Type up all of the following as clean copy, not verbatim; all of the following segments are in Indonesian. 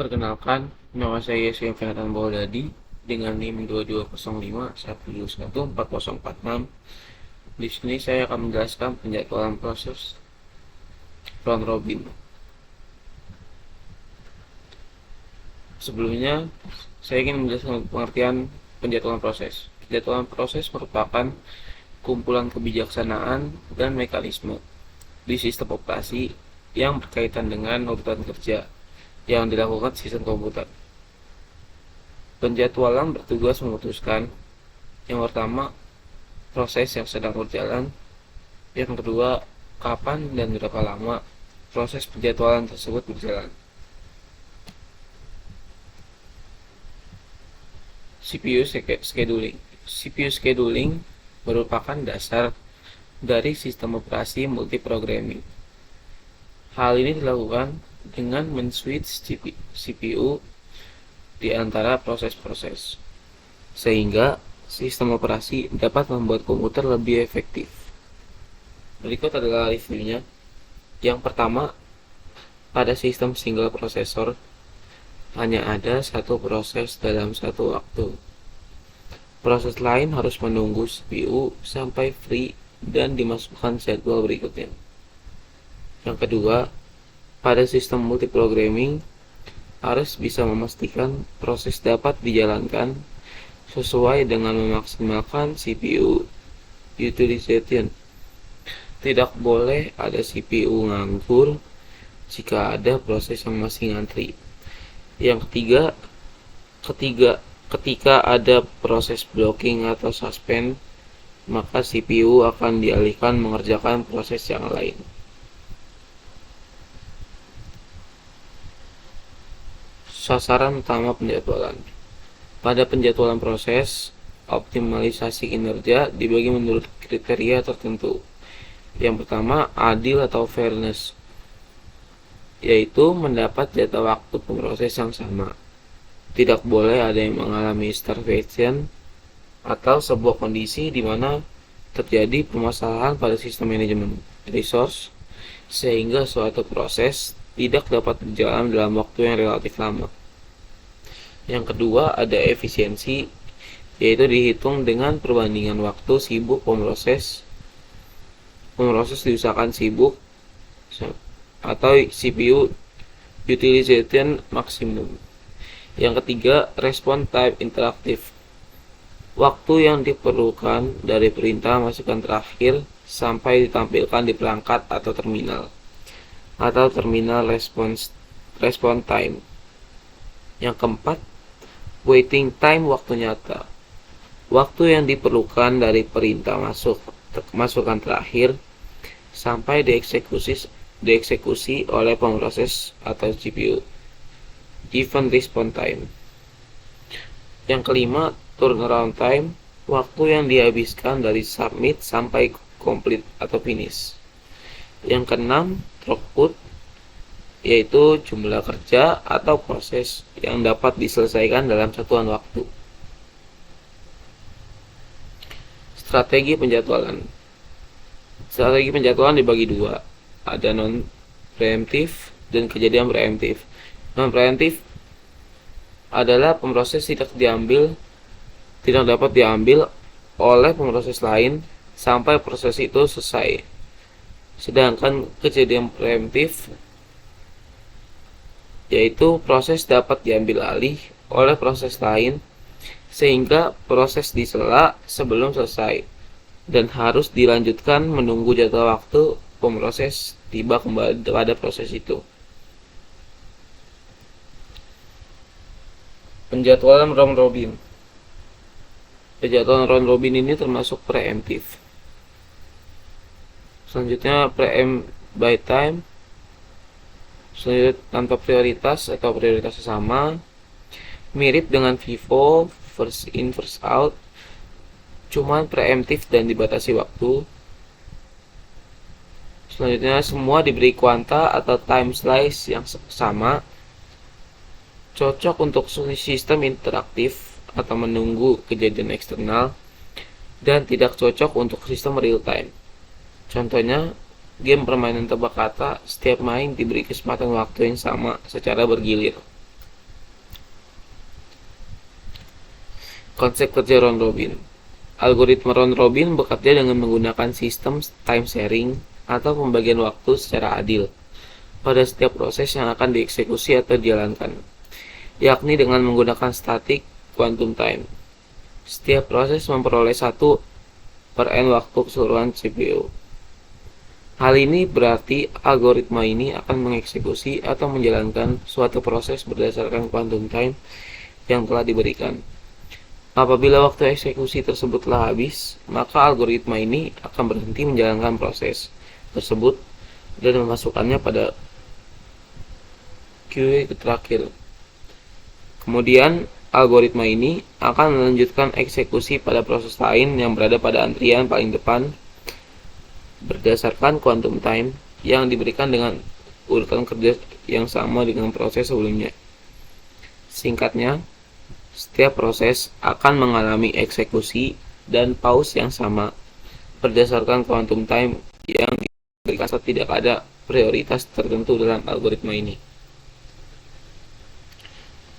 Perkenalkan, nama saya Yesya Fenatan Baudadi dengan NIM 220511140406. Di sini saya akan menjelaskan penjadwalan proses round robin. Sebelumnya, saya ingin menjelaskan pengertian penjadwalan proses. Penjadwalan proses merupakan kumpulan kebijaksanaan dan mekanisme di sistem operasi yang berkaitan dengan urutan kerja yang dilakukan sistem komputer. Penjadwalan bertugas memutuskan yang pertama, proses yang sedang berjalan, yang kedua, kapan dan berapa lama proses penjadwalan tersebut berjalan. CPU scheduling merupakan dasar dari sistem operasi multiprogramming. Hal ini dilakukan dengan men-switch CPU di antara proses-proses, sehingga sistem operasi dapat membuat komputer lebih efektif. Berikut adalah reviewnya. Yang pertama, pada sistem single processor, hanya ada satu proses dalam satu waktu. Proses lain harus menunggu CPU sampai free dan dimasukkan jadwal berikutnya. Yang kedua, pada sistem multiprogramming harus bisa memastikan proses dapat dijalankan sesuai dengan memaksimalkan CPU utilization. Tidak boleh ada CPU nganggur jika ada proses yang masih ngantri. Yang ketiga, ketika ada proses blocking atau suspend, maka CPU akan dialihkan mengerjakan proses yang lain. Sasaran utama penjadwalan. Pada penjadwalan proses, optimalisasi kinerja dibagi menurut kriteria tertentu. Yang pertama, adil atau fairness, yaitu mendapat jatah waktu pemroses yang sama. Tidak boleh ada yang mengalami starvation atau sebuah kondisi di mana terjadi permasalahan pada sistem manajemen resource sehingga suatu proses tidak dapat berjalan dalam waktu yang relatif lama. Yang kedua, ada efisiensi, yaitu dihitung dengan perbandingan waktu sibuk pemroses diusahakan sibuk atau CPU utilization maksimum. Yang ketiga, response time interaktif, waktu yang diperlukan dari perintah masukan terakhir sampai ditampilkan di perangkat atau terminal response time. Yang keempat, waiting time, waktu nyata, waktu yang diperlukan dari perintah masukan terakhir sampai dieksekusi oleh pemroses atau GPU. Event response time. Yang kelima, turnaround time, waktu yang dihabiskan dari submit sampai complete atau finish. Yang keenam, throughput, yaitu jumlah kerja atau proses yang dapat diselesaikan dalam satuan waktu. Strategi penjadwalan. Strategi penjadwalan dibagi dua, ada non-preemptif dan kejadian preemptif. Non-preemptif adalah pemroses tidak dapat diambil oleh pemroses lain sampai proses itu selesai. Sedangkan kejadian preemptif yaitu proses dapat diambil alih oleh proses lain sehingga proses disela sebelum selesai dan harus dilanjutkan menunggu jadwal waktu pemroses tiba kembali pada proses itu. Penjadwalan round robin. Penjadwalan round robin ini termasuk preemptif. Selanjutnya, preempt by time. Selanjutnya, tanpa prioritas atau prioritas sama. Mirip dengan FIFO, first in first out, cuman preemptif dan dibatasi waktu. Selanjutnya, semua diberi kuanta atau time slice yang sama. Cocok untuk sistem interaktif atau menunggu kejadian eksternal, dan tidak cocok untuk sistem real time. Contohnya, game permainan tebak kata, setiap main diberi kesempatan waktu yang sama secara bergilir. Konsep kerja round robin. Algoritma round robin bekerja dengan menggunakan sistem time sharing atau pembagian waktu secara adil pada setiap proses yang akan dieksekusi atau dijalankan, yakni dengan menggunakan static quantum time. Setiap proses memperoleh 1/n waktu keseluruhan CPU. Hal ini berarti algoritma ini akan mengeksekusi atau menjalankan suatu proses berdasarkan quantum time yang telah diberikan. Apabila waktu eksekusi tersebut telah habis, maka algoritma ini akan berhenti menjalankan proses tersebut dan memasukkannya pada queue terakhir. Kemudian, algoritma ini akan melanjutkan eksekusi pada proses lain yang berada pada antrian paling depan berdasarkan quantum time yang diberikan dengan urutan kerja yang sama dengan proses sebelumnya. Singkatnya, setiap proses akan mengalami eksekusi dan pause yang sama berdasarkan quantum time yang diberikan saat tidak ada prioritas tertentu dalam algoritma ini.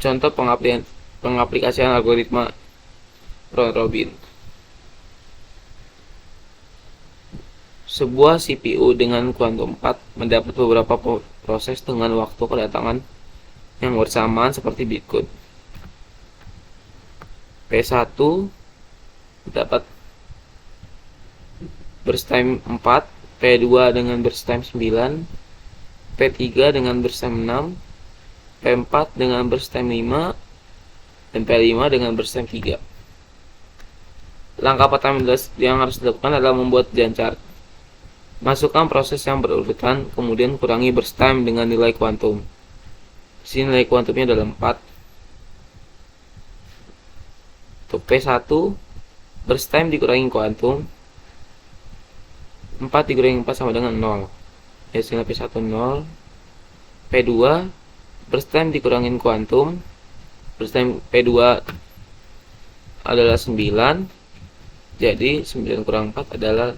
Contoh pengaplikasian algoritma round robin. Sebuah CPU dengan kuantum 4 mendapat beberapa proses dengan waktu kedatangan yang bersamaan seperti bitcode. P1 dapat burst time 4, P2 dengan burst time 9, P3 dengan burst time 6, P4 dengan burst time 5, dan P5 dengan burst time 3. Langkah pertama yang harus dilakukan adalah membuat Gantt chart. Masukkan proses yang berurutan, kemudian kurangi burst time dengan nilai kuantum. Di sini nilai kuantumnya adalah 4. Untuk P1, burst time dikurangi kuantum, 4 dikurangi 4 sama dengan 0. Hasilnya P1 0. P2, burst time dikurangin kuantum, burst time P2 adalah 9. Jadi 9 kurang 4 adalah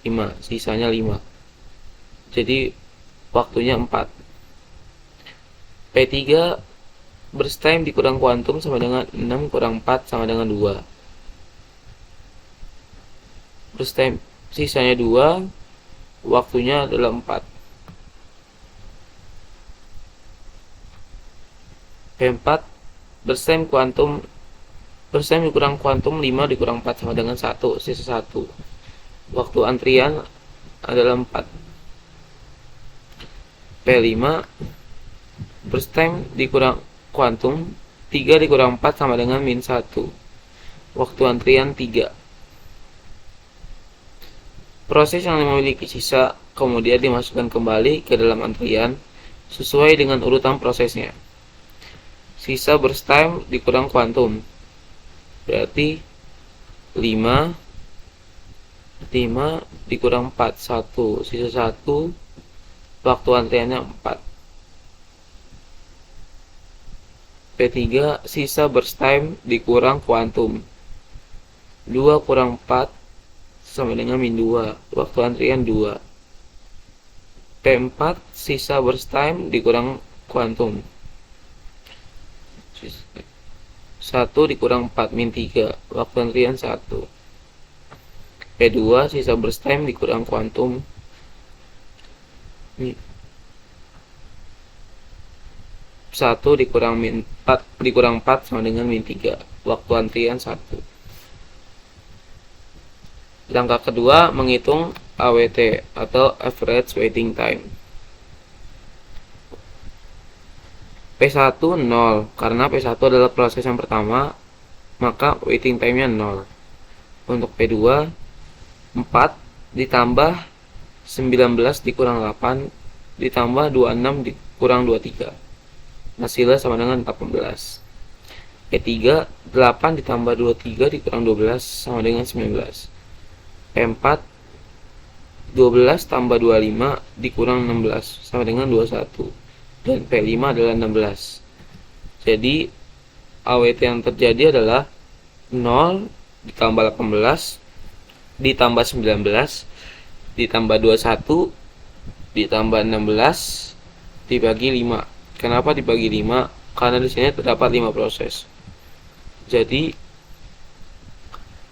5, sisanya 5. Jadi waktunya 4. P3 burst time dikurang kuantum sama dengan 6 kurang 4 sama dengan 2. Burst time sisanya 2, waktunya adalah 4. P4 burst time dikurang kuantum 5 dikurang 4 sama dengan 1, sisa 1. Waktu antrian adalah 4. P5 burst time dikurang kuantum 3 dikurang 4 sama dengan min 1. Waktu antrian 3. Proses yang memiliki sisa kemudian dimasukkan kembali ke dalam antrian sesuai dengan urutan prosesnya. Sisa burst time dikurang kuantum berarti 5 dikurang 4, 1, sisa 1, waktu antriannya 4. P3 sisa burst time dikurang kuantum 2 kurang 4 sama dengan min 2, waktu antrian 2. P4 sisa burst time dikurang kuantum 1 dikurang 4 min 3, waktu antrian 1. P2 sisa burst time dikurang kuantum 1 dikurang 4 sama dengan min 3, waktu antrian 1. Langkah kedua, menghitung AWT atau average waiting time. P1 0, karena P1 adalah proses yang pertama, maka waiting time-nya 0. Untuk P2 4 ditambah 19 dikurang 8 ditambah 26 dikurang 23. Hasilnya sama dengan 18. P3 8 ditambah 23 dikurang 12 sama dengan 19. P4 12 tambah 25 dikurang 16 sama dengan 21. Dan P5 adalah 16. Jadi AWT yang terjadi adalah 0 ditambah 18 ditambah 19 ditambah 21 ditambah 16 dibagi 5. Kenapa dibagi 5? Karena di sini terdapat 5 proses. Jadi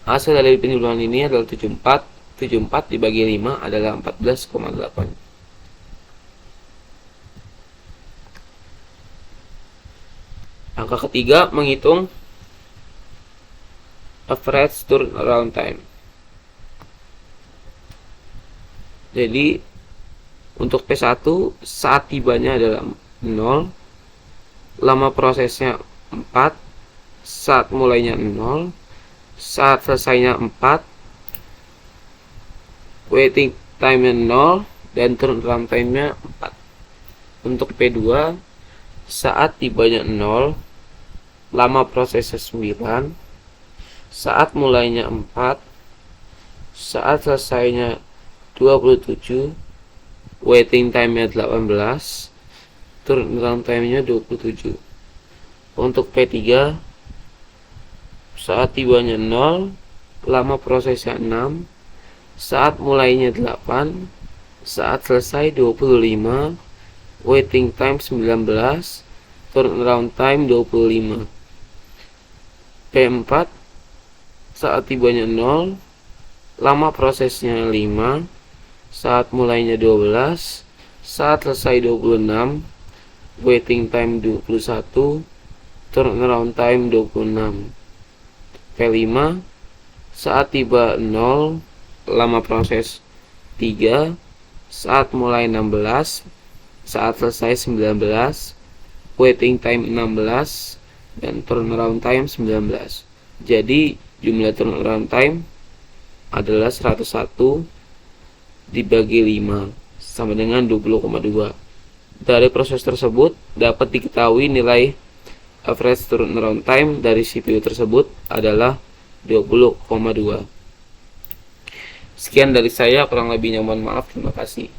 Hasil dari penjumlahan ini adalah 74. 74 dibagi 5 adalah 14,8. Angka ketiga, menghitung average turnaround time. Jadi untuk P1 saat tibanya adalah 0, lama prosesnya 4, saat mulainya 0, saat selesainya 4, waiting time-nya 0, dan turnaround time-nya 4. Untuk P2 saat tibanya 0, lama prosesnya 9, saat mulainya 4, saat selesainya 27, waiting time-nya 18, turnaround time-nya 27. Untuk P3 saat tibanya 0, lama prosesnya 6, saat mulainya 8, saat selesai 25, waiting time 19, turnaround time 25. P4 saat tibanya 0, lama prosesnya 5, saat mulainya 12, saat selesai 26, waiting time 21, turnaround time 26. P5 saat tiba 0, lama proses 3, saat mulai 16, saat selesai 19, waiting time 16, dan turnaround time 19. Jadi jumlah turnaround time adalah 101 dibagi 5 sama dengan 20,2. Dari proses tersebut dapat diketahui nilai average turnaround time dari CPU tersebut adalah 20,2. Sekian dari saya, kurang lebihnya mohon maaf. Terima kasih.